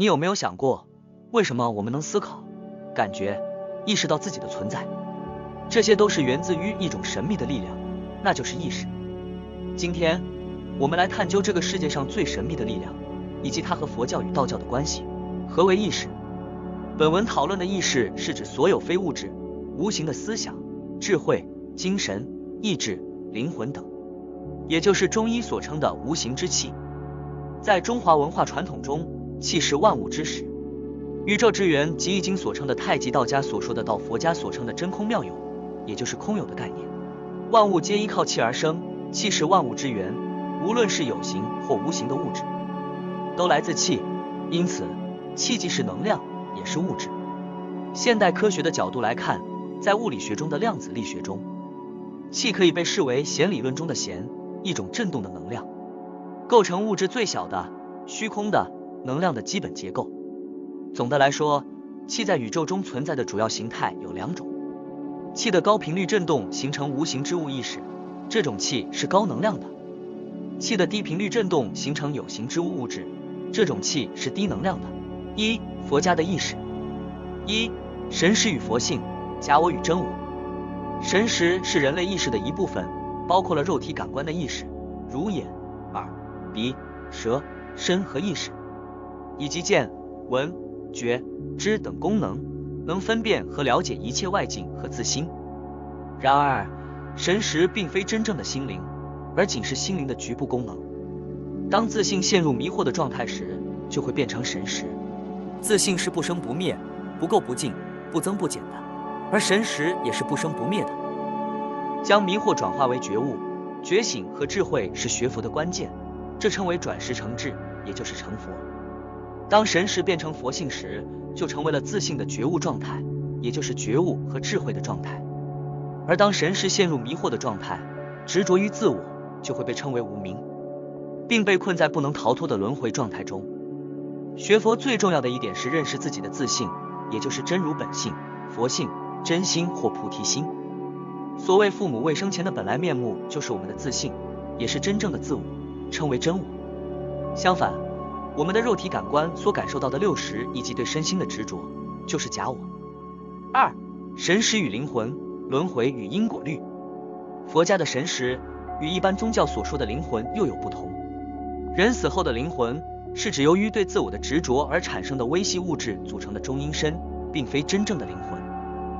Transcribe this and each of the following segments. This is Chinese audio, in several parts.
你有没有想过，为什么我们能思考、感觉、意识到自己的存在？这些都是源自于一种神秘的力量，那就是意识。今天，我们来探究这个世界上最神秘的力量，以及它和佛教与道教的关系。何为意识？本文讨论的意识是指所有非物质、无形的思想、智慧、精神、意志、灵魂等，也就是中医所称的无形之气。在中华文化传统中，气是万物之始，宇宙之源及易经所称的太极，道家所说的道，佛家所称的真空妙有，也就是空有的概念。万物皆依靠气而生，气是万物之源，无论是有形或无形的物质，都来自气，因此气既是能量，也是物质。现代科学的角度来看，在物理学中的量子力学中，气可以被视为弦理论中的弦，一种振动的能量，构成物质最小的、虚空的能量的基本结构。总的来说，气在宇宙中存在的主要形态有两种。气的高频率振动形成无形之物意识，这种气是高能量的；气的低频率振动形成有形之物物质，这种气是低能量的。一、佛家的意识。一、神识与佛性，假我与真我。神识是人类意识的一部分，包括了肉体感官的意识，如眼、耳、鼻、舌、身和意识，以及见、闻、觉、知等功能，能分辨和了解一切外境和自心。然而，神识并非真正的心灵，而仅是心灵的局部功能。当自性陷入迷惑的状态时，就会变成神识。自性是不生不灭、不垢不净、不增不减的，而神识也是不生不灭的。将迷惑转化为觉悟、觉醒和智慧是学佛的关键，这称为转识成智，也就是成佛。当神识变成佛性时，就成为了自性的觉悟状态，也就是觉悟和智慧的状态。而当神识陷入迷惑的状态，执着于自我，就会被称为无明，并被困在不能逃脱的轮回状态中。学佛最重要的一点是认识自己的自性，也就是真如本性、佛性、真心或菩提心。所谓父母未生前的本来面目，就是我们的自性，也是真正的自我，称为真我。相反，我们的肉体感官所感受到的六识以及对身心的执着，就是假我。二、神识与灵魂，轮回与因果律。佛家的神识与一般宗教所说的灵魂又有不同。人死后的灵魂是指由于对自我的执着而产生的微细物质组成的中阴身，并非真正的灵魂。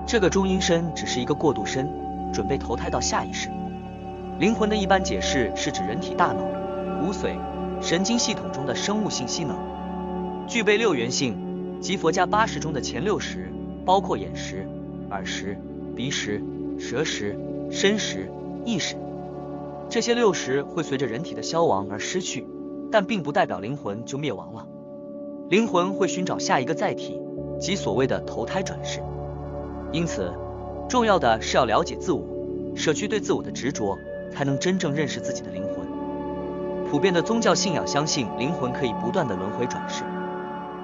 这个中阴身只是一个过渡身，准备投胎到下一世。灵魂的一般解释是指人体大脑、骨髓、神经系统中的生物性机能，具备六元性，即佛家80中的前6识，包括眼识、耳识、鼻识、舌识、身识、意识。这些6识会随着人体的消亡而失去，但并不代表灵魂就灭亡了。灵魂会寻找下一个载体，即所谓的投胎转世。因此，重要的是要了解自我，舍去对自我的执着，才能真正认识自己的灵魂。普遍的宗教信仰相信灵魂可以不断的轮回转世，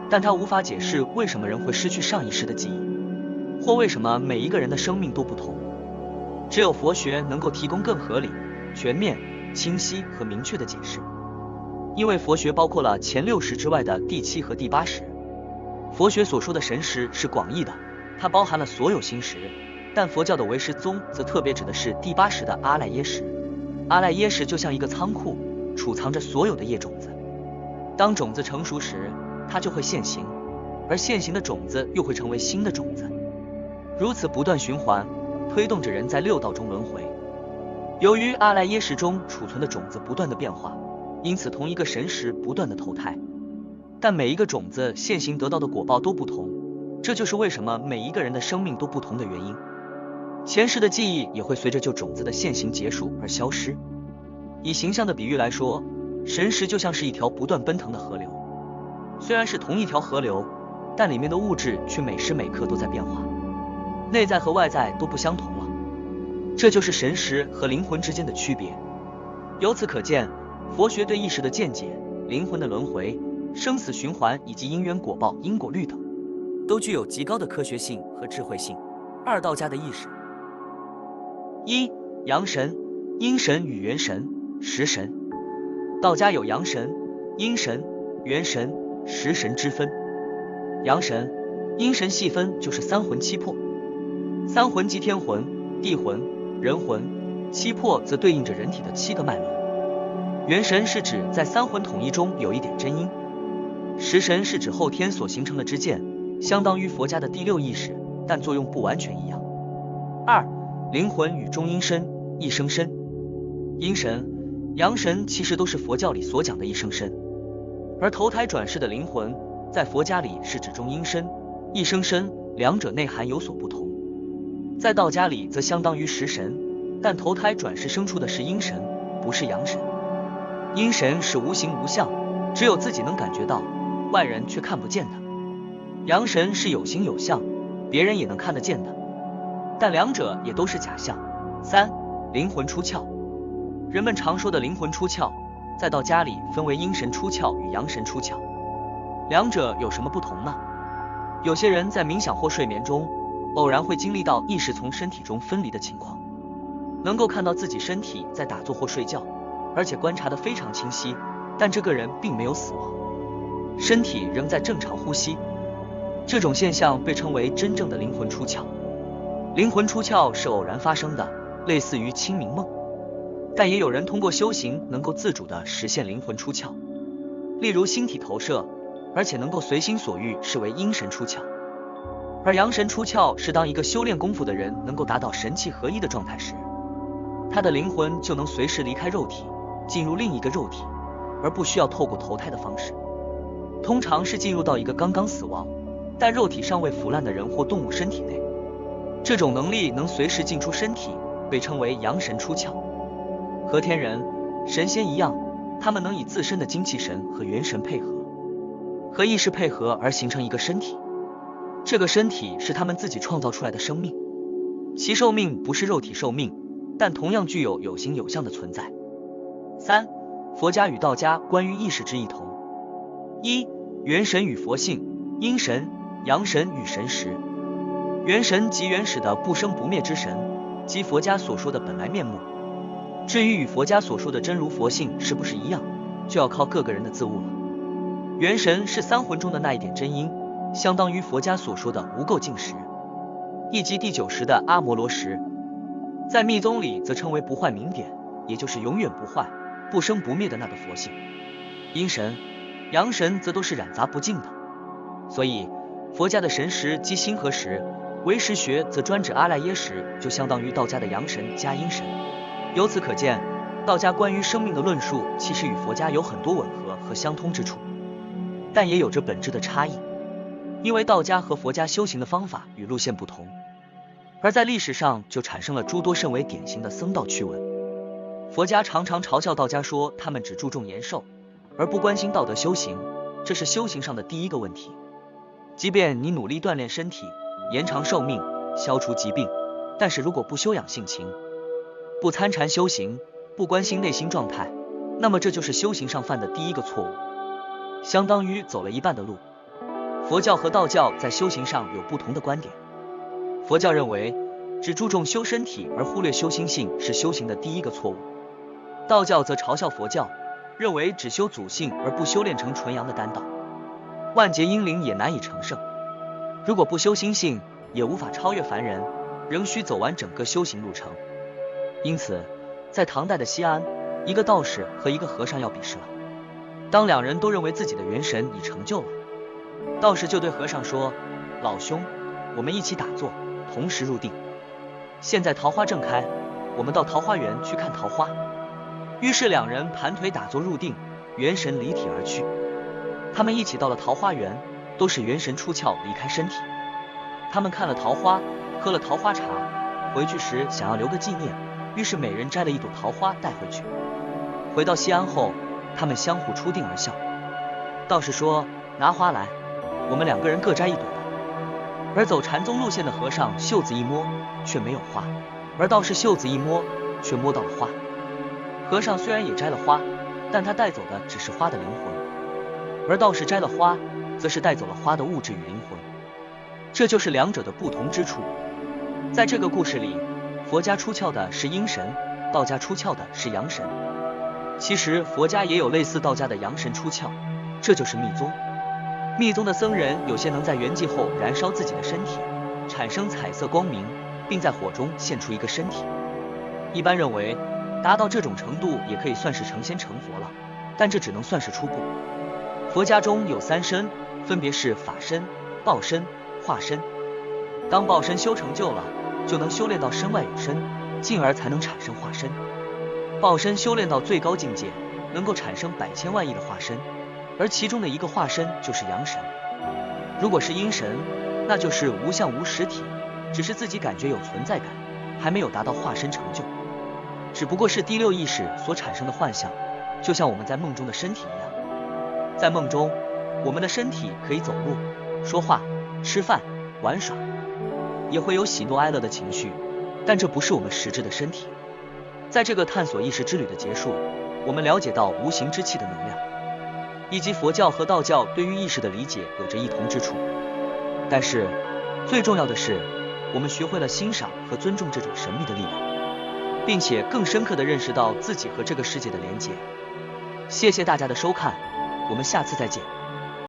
但它无法解释为什么人会失去上一世的记忆，或为什么每一个人的生命都不同。只有佛学能够提供更合理、全面、清晰和明确的解释。因为佛学包括了前6识之外的第7和第8识。佛学所说的神识是广义的，它包含了所有心识，但佛教的唯识宗则特别指的是第8识的阿赖耶识。阿赖耶识就像一个仓库，储藏着所有的业种子。当种子成熟时，它就会现形，而现形的种子又会成为新的种子，如此不断循环，推动着人在6道中轮回。由于阿赖耶识中储存的种子不断的变化，因此同一个神识不断的投胎，但每一个种子现行得到的果报都不同，这就是为什么每一个人的生命都不同的原因。前世的记忆也会随着旧种子的现行结束而消失。以形象的比喻来说，神识就像是一条不断奔腾的河流，虽然是同一条河流，但里面的物质却每时每刻都在变化，内在和外在都不相同了。这就是神识和灵魂之间的区别。由此可见，佛学对意识的见解、灵魂的轮回、生死循环以及因缘果报、因果律等，都具有极高的科学性和智慧性。二、道家的意识。一、阳神、阴神与元神、食神。道家有阳神、阴神、元神、食神之分。阳神、阴神细分就是三魂七魄。三魂即天魂、地魂、人魂，七魄则对应着人体的7个脉轮。元神是指在三魂统一中有一点真阴，食神是指后天所形成的支见，相当于佛家的第6意识，但作用不完全一样。2. 灵魂与中阴身、一生身。阴神、阳神其实都是佛教里所讲的一生身，而投胎转世的灵魂在佛家里是指中阴身、一生身，两者内涵有所不同。在道家里则相当于食神，但投胎转世生出的是阴神，不是阳神。阴神是无形无相，只有自己能感觉到，外人却看不见的。阳神是有形有相，别人也能看得见的，但两者也都是假象。3. 灵魂出窍。人们常说的灵魂出窍，在道家里分为阴神出窍与阳神出窍，两者有什么不同呢？有些人在冥想或睡眠中，偶然会经历到意识从身体中分离的情况，能够看到自己身体在打坐或睡觉，而且观察得非常清晰，但这个人并没有死亡，身体仍在正常呼吸。这种现象被称为真正的灵魂出窍。灵魂出窍是偶然发生的，类似于清明梦，但也有人通过修行能够自主地实现灵魂出窍，例如星体投射，而且能够随心所欲，视为阴神出窍。而阳神出窍是当一个修炼功夫的人能够达到神气合一的状态时，他的灵魂就能随时离开肉体，进入另一个肉体，而不需要透过投胎的方式。通常是进入到一个刚刚死亡但肉体尚未腐烂的人或动物身体内，这种能力能随时进出身体，被称为阳神出窍。和天人、神仙一样，他们能以自身的精气神和元神配合，和意识配合而形成一个身体，这个身体是他们自己创造出来的生命，其寿命不是肉体寿命，但同样具有有形有相的存在。3. 佛家与道家关于意识之异同。1. 元神与佛性，阴神、阳神与神识。元神即原始的不生不灭之神，即佛家所说的本来面目。至于与佛家所说的真如佛性是不是一样，就要靠各个人的自悟了。元神是三魂中的那一点真阴，相当于佛家所说的无垢净识，亦即第9识的阿摩罗识。在密宗里则称为不坏明点，也就是永远不坏、不生不灭的那个佛性。阴神、阳神则都是染杂不净的，所以佛家的神识即心和识，唯识学则专指阿赖耶识，就相当于道家的阳神加阴神。由此可见，道家关于生命的论述其实与佛家有很多吻合和相通之处，但也有着本质的差异，因为道家和佛家修行的方法与路线不同，而在历史上就产生了诸多甚为典型的僧道趣闻。佛家常常嘲笑道家说他们只注重延寿，而不关心道德修行，这是修行上的第一个问题。即便你努力锻炼身体，延长寿命，消除疾病，但是如果不修养性情，不参禅修行，不关心内心状态，那么这就是修行上犯的第一个错误，相当于走了一半的路。佛教和道教在修行上有不同的观点。佛教认为只注重修身体而忽略修心性是修行的第一个错误，道教则嘲笑佛教，认为只修祖性而不修炼成纯阳的丹道，万劫阴灵也难以成圣。如果不修心性，也无法超越凡人，仍需走完整个修行路程。因此，在唐代的西安，一个道士和一个和尚要比试了。当两人都认为自己的元神已成就了，道士就对和尚说：“老兄，我们一起打坐，同时入定。现在桃花正开，我们到桃花源去看桃花。”于是两人盘腿打坐入定，元神离体而去。他们一起到了桃花源，都是元神出窍离开身体。他们看了桃花，喝了桃花茶，回去时想要留个纪念，于是每人摘了一朵桃花带回去。回到西安后，他们相互出定而笑。道士说：“拿花来，我们两个人各摘一朵吧。”而走禅宗路线的和尚袖子一摸，却没有花，而道士袖子一摸，却摸到了花。和尚虽然也摘了花，但他带走的只是花的灵魂，而道士摘了花，则是带走了花的物质与灵魂。这就是两者的不同之处。在这个故事里，佛家出窍的是阴神，道家出窍的是阳神。其实佛家也有类似道家的阳神出窍，这就是密宗。密宗的僧人有些能在圆寂后燃烧自己的身体，产生彩色光明，并在火中现出一个身体。一般认为，达到这种程度也可以算是成仙成佛了，但这只能算是初步。佛家中有3身，分别是法身、报身、化身。当报身修成就了，就能修炼到身外有身，进而才能产生化身。报身修炼到最高境界，能够产生百千万亿的化身，而其中的一个化身就是阳神。如果是阴神，那就是无相无实体，只是自己感觉有存在感，还没有达到化身成就，只不过是第6意识所产生的幻象，就像我们在梦中的身体一样。在梦中，我们的身体可以走路、说话、吃饭、玩耍，也会有喜怒哀乐的情绪，但这不是我们实质的身体。在这个探索意识之旅的结束，我们了解到无形之气的能量，以及佛教和道教对于意识的理解有着异同之处。但是最重要的是，我们学会了欣赏和尊重这种神秘的力量，并且更深刻地认识到自己和这个世界的连结。谢谢大家的收看，我们下次再见。